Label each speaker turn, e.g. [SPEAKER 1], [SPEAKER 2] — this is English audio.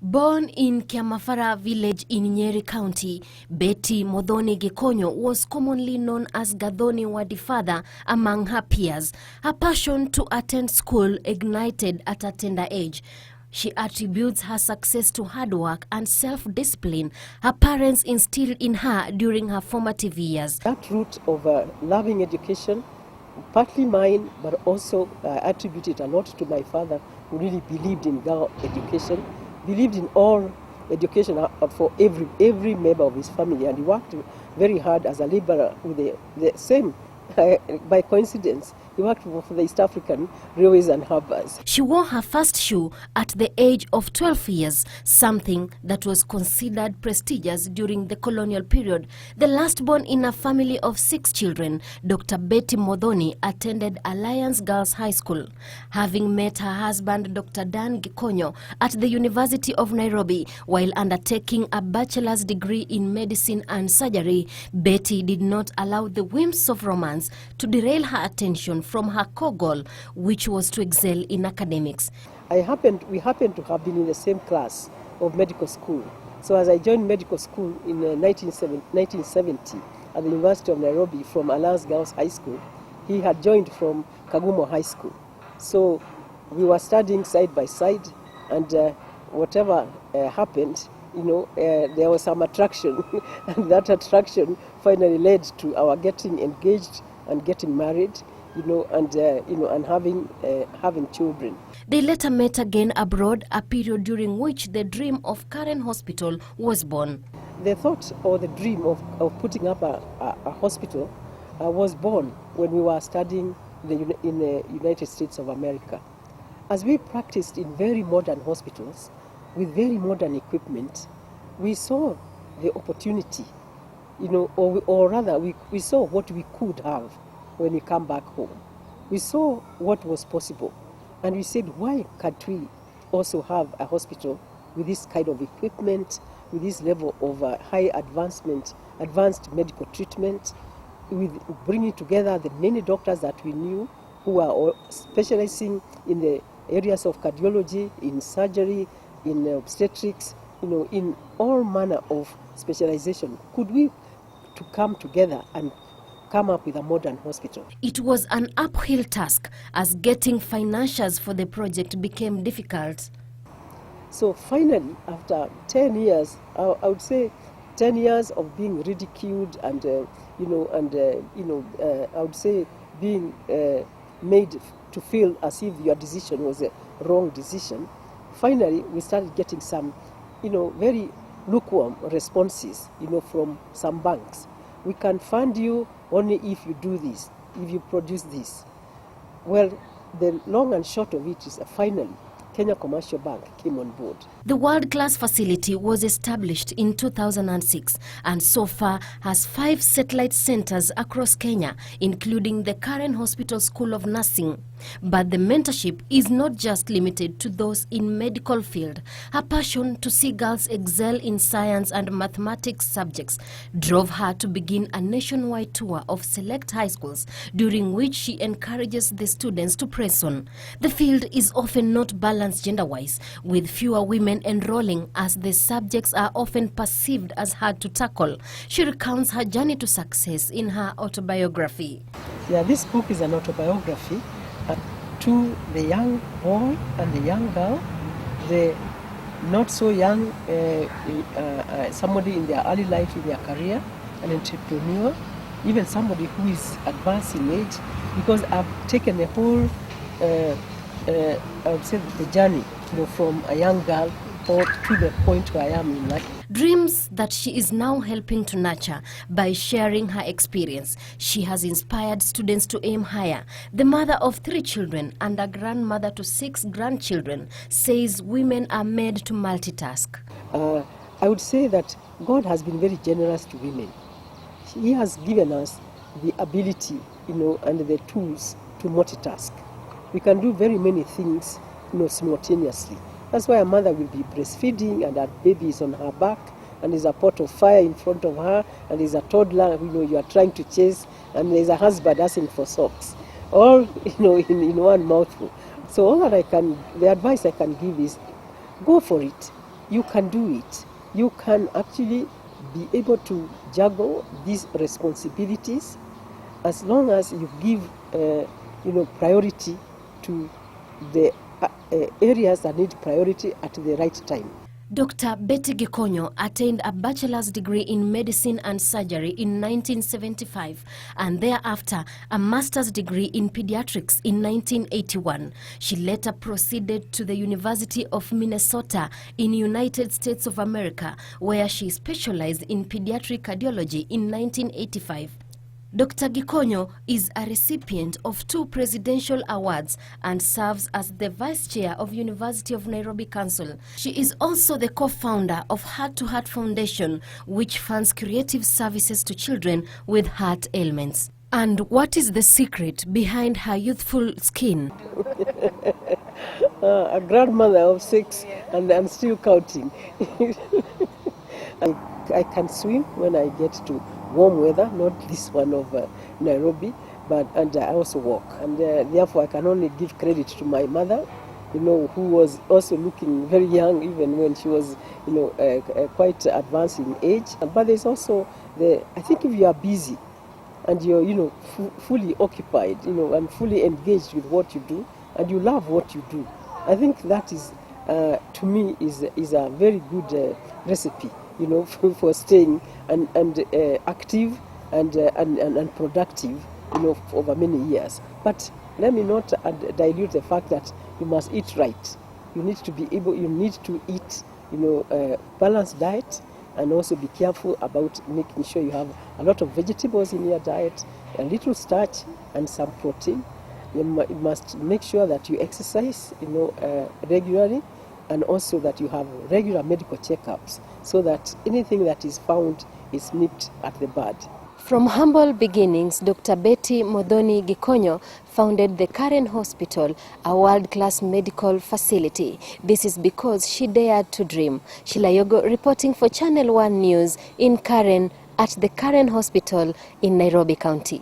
[SPEAKER 1] Born in Kiamafara village in Nyeri County, Betty Muthoni Gikonyo was commonly known as Gathoni Wadifada among her peers. Her passion to attend school ignited at a tender age. She attributes her success to hard work and self-discipline her parents instilled in her during her formative years.
[SPEAKER 2] That root of loving education, partly mine, but also attributed a lot to my father, who really believed in girl education, believed in all education for every member of his family, and he worked very hard as a laborer with the same. By coincidence, he worked for the East African Railways and Harbors.
[SPEAKER 1] She wore her first shoe at the age of 12 years, something that was considered prestigious during the colonial period. The last born in a family of 6 children, Dr Betty Muthoni attended Alliance Girls High School. Having met her husband, Dr Gikonyo, at the University of Nairobi while undertaking a bachelor's degree in medicine and surgery, Betty did not allow the whims of romance to derail her attention from her core goal, which was to excel in academics.
[SPEAKER 2] We happened to have been in the same class of medical school. So as I joined medical school in 1970 at the University of Nairobi from Alliance Girls High School, he had joined from Kagumo High School. So we were studying side by side, and whatever happened, there was some attraction, and that attraction finally led to our getting engaged and getting married, and having children.
[SPEAKER 1] They later met again abroad, a period during which the dream of Karen Hospital was born.
[SPEAKER 2] The thought or the dream of putting up a hospital was born when we were studying in the United States of America. As we practiced in very modern hospitals, with very modern equipment, we saw the opportunity, or rather we saw what we could have when we come back home. We saw what was possible, and we said, why can't we also have a hospital with this kind of equipment, with this level of high advanced medical treatment, with bringing together the many doctors that we knew who are all specializing in the areas of cardiology, in surgery, in obstetrics, in all manner of specialization. Could we to come together and come up with a modern hospital?
[SPEAKER 1] It was an uphill task, as getting financials for the project became difficult.
[SPEAKER 2] So finally, after 10 years, I would say 10 years of being ridiculed and, I would say being made to feel as if your decision was a wrong decision, finally we started getting some, very lukewarm responses, from some banks. We can fund you only if you do this, if you produce this. Well, the long and short of it is finally Kenya Commercial Bank came on board.
[SPEAKER 1] The world-class facility was established in 2006 and so far has 5 satellite centers across Kenya, including the Karen Hospital School of Nursing. But the mentorship is not just limited to those in medical field. Her passion to see girls excel in science and mathematics subjects drove her to begin a nationwide tour of select high schools, during which she encourages the students to press on. The field is often not balanced gender-wise, with fewer women enrolling as the subjects are often perceived as hard to tackle. She recounts her journey to success in her autobiography.
[SPEAKER 2] Yeah, this book is an autobiography to the young boy and the young girl, the not so young, somebody in their early life in their career, an entrepreneur, even somebody who is advanced in age, because I've taken the whole, I would say the journey, from a young girl to the point where I am in life.
[SPEAKER 1] Dreams that she is now helping to nurture by sharing her experience. She has inspired students to aim higher. The mother of 3 children and a grandmother to 6 grandchildren says women are made to multitask.
[SPEAKER 2] I would say that God has been very generous to women. He has given us the ability, and the tools to multitask. We can do very many things, simultaneously. That's why a mother will be breastfeeding and her baby is on her back and there's a pot of fire in front of her and there's a toddler you are trying to chase and there's a husband asking for socks. All in one mouthful. So all that the advice I can give is go for it. you can do it. You can actually be able to juggle these responsibilities as long as you give priority to the areas that need priority at the right time.
[SPEAKER 1] Dr. Betty Gikonyo attained a bachelor's degree in medicine and surgery in 1975 and thereafter a master's degree in pediatrics in 1981. She later proceeded to the University of Minnesota in United States of America, where she specialized in pediatric cardiology in 1985. Dr. Gikonyo is a recipient of 2 presidential awards and serves as the Vice Chair of University of Nairobi Council. She is also the co-founder of Heart to Heart Foundation, which funds creative services to children with heart ailments. And what is the secret behind her youthful skin?
[SPEAKER 2] A grandmother of 6 and I'm still counting. I can swim when I get to warm weather, not this one of Nairobi, and I also walk. And therefore I can only give credit to my mother, who was also looking very young even when she was, quite advanced in age. But there's also I think if you are busy and you're, fully occupied, and fully engaged with what you do, and you love what you do, I think that is, to me, is a very good recipe, for staying and active and productive, over many years. But let me not dilute the fact that you must eat right. You need to eat, balanced diet, and also be careful about making sure you have a lot of vegetables in your diet, a little starch and some protein. You must make sure that you exercise, regularly, and also that you have regular medical checkups so that anything that is found is nipped at the bud.
[SPEAKER 1] From humble beginnings, Dr. Betty Muthoni Gikonyo founded the Karen Hospital, a world-class medical facility. This is because she dared to dream. Sheila Yogo reporting for Channel 1 News in Karen at the Karen Hospital in Nyeri County.